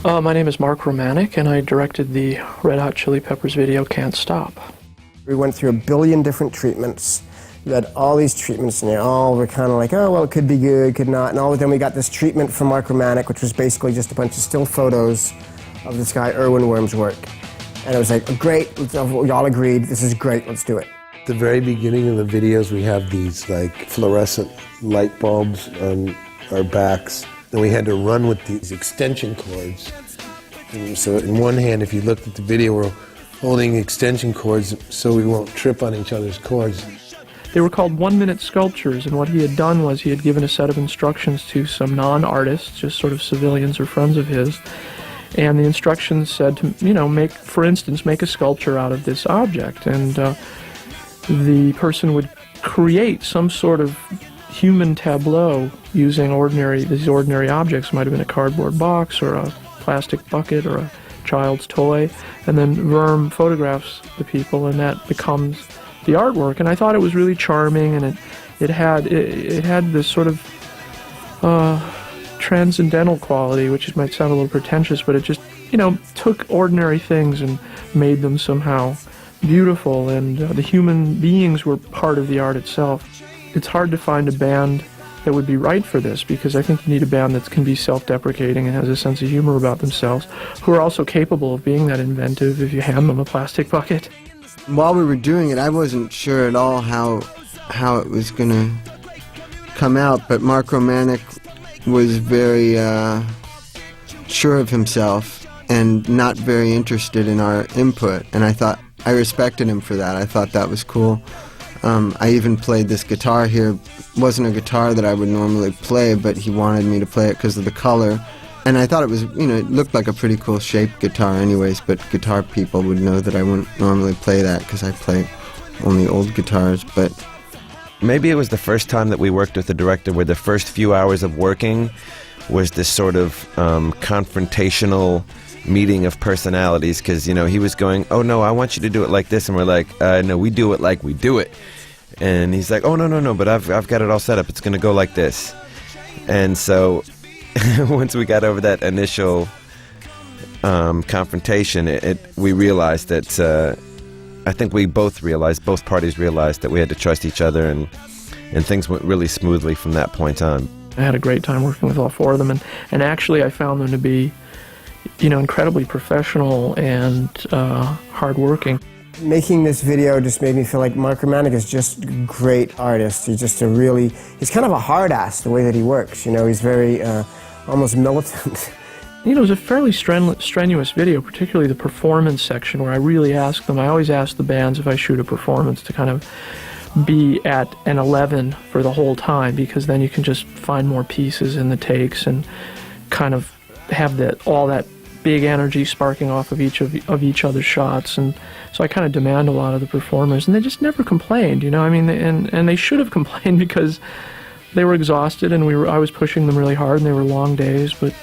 My name is Mark Romanek, and I directed the Red Hot Chili Peppers video, Can't Stop. We went through a billion different treatments. We had all these treatments, and they all were kind of like, oh, well, it could be good, could not. And all of them, we got this treatment from Mark Romanek, which was basically just a bunch of still photos of this guy, Erwin Worm's work. And it was like, great, we all agreed, this is great, let's do it. At the very beginning of the videos, we have these like fluorescent light bulbs on our backs. And we had to run with these extension cords. And so in one hand, if you looked at the video, we're holding extension cords so we won't trip on each other's cords. They were called 1-minute sculptures, and what he had done was he had given a set of instructions to some non-artists, just sort of civilians or friends of his, and the instructions said to, make, for instance, make a sculpture out of this object, and the person would create some sort of human tableau using these ordinary objects. Might have been a cardboard box or a plastic bucket or a child's toy, and then Worm photographs the people, and that becomes the artwork. And I thought it was really charming, and it had this sort of transcendental quality, which might sound a little pretentious, but it just took ordinary things and made them somehow beautiful, and the human beings were part of the art itself. It's hard to find a band that would be right for this, because I think you need a band that can be self-deprecating and has a sense of humor about themselves, who are also capable of being that inventive if you hand them a plastic bucket. While we were doing it, I wasn't sure at all how it was going to come out, but Mark Romanek was very sure of himself and not very interested in our input, and I respected him for that. I thought that was cool. I even played this guitar here. It wasn't a guitar that I would normally play, but he wanted me to play it because of the color. And I thought it was, it looked like a pretty cool shaped guitar anyways, but guitar people would know that I wouldn't normally play that because I play only old guitars, but... Maybe it was the first time that we worked with a director where the first few hours of working was this sort of confrontational meeting of personalities, because he was going, oh no, I want you to do it like this, and we're like, no, we do it like we do it. And he's like, oh no, but I've got it all set up, it's gonna go like this. And so once we got over that initial confrontation, we realized that I think both parties realized that we had to trust each other, and things went really smoothly from that point on. I had a great time working with all four of them, and actually I found them to be incredibly professional and hardworking. Making this video just made me feel like Mark Romanek is just a great artist. He's kind of a hard ass the way that he works. He's very almost militant. It was a fairly strenuous video, particularly the performance section, where I really asked them. I always ask the bands, if I shoot a performance, to kind of be at an 11 for the whole time, because then you can just find more pieces in the takes and kind of have all that big energy sparking off of each other's shots. And so I kind of demand a lot of the performers, and they just never complained, and they should have complained, because they were exhausted, and I was pushing them really hard, and they were long days. But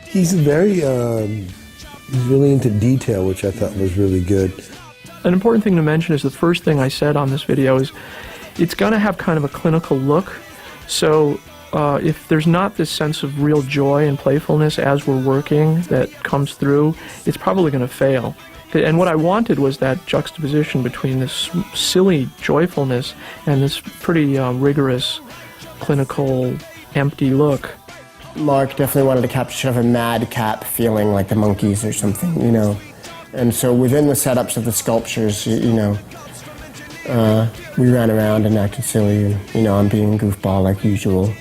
he's he's really into detail, which I thought was really good. An important thing to mention is the first thing I said on this video is it's going to have kind of a clinical look. So if there's not this sense of real joy and playfulness as we're working that comes through, it's probably going to fail. And what I wanted was that juxtaposition between this silly joyfulness and this pretty rigorous, clinical, empty look. Mark definitely wanted to capture sort of a madcap feeling, like the Monkees or something, And so within the setups of the sculptures, we ran around and acted silly, and, I'm being a goofball like usual.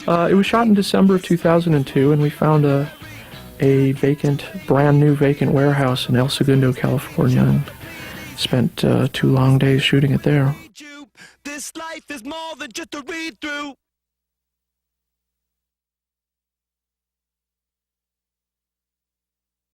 It was shot in December of 2002, and we found a brand new vacant warehouse in El Segundo, California, and spent 2 long days shooting it there. This life is more than just a read-through.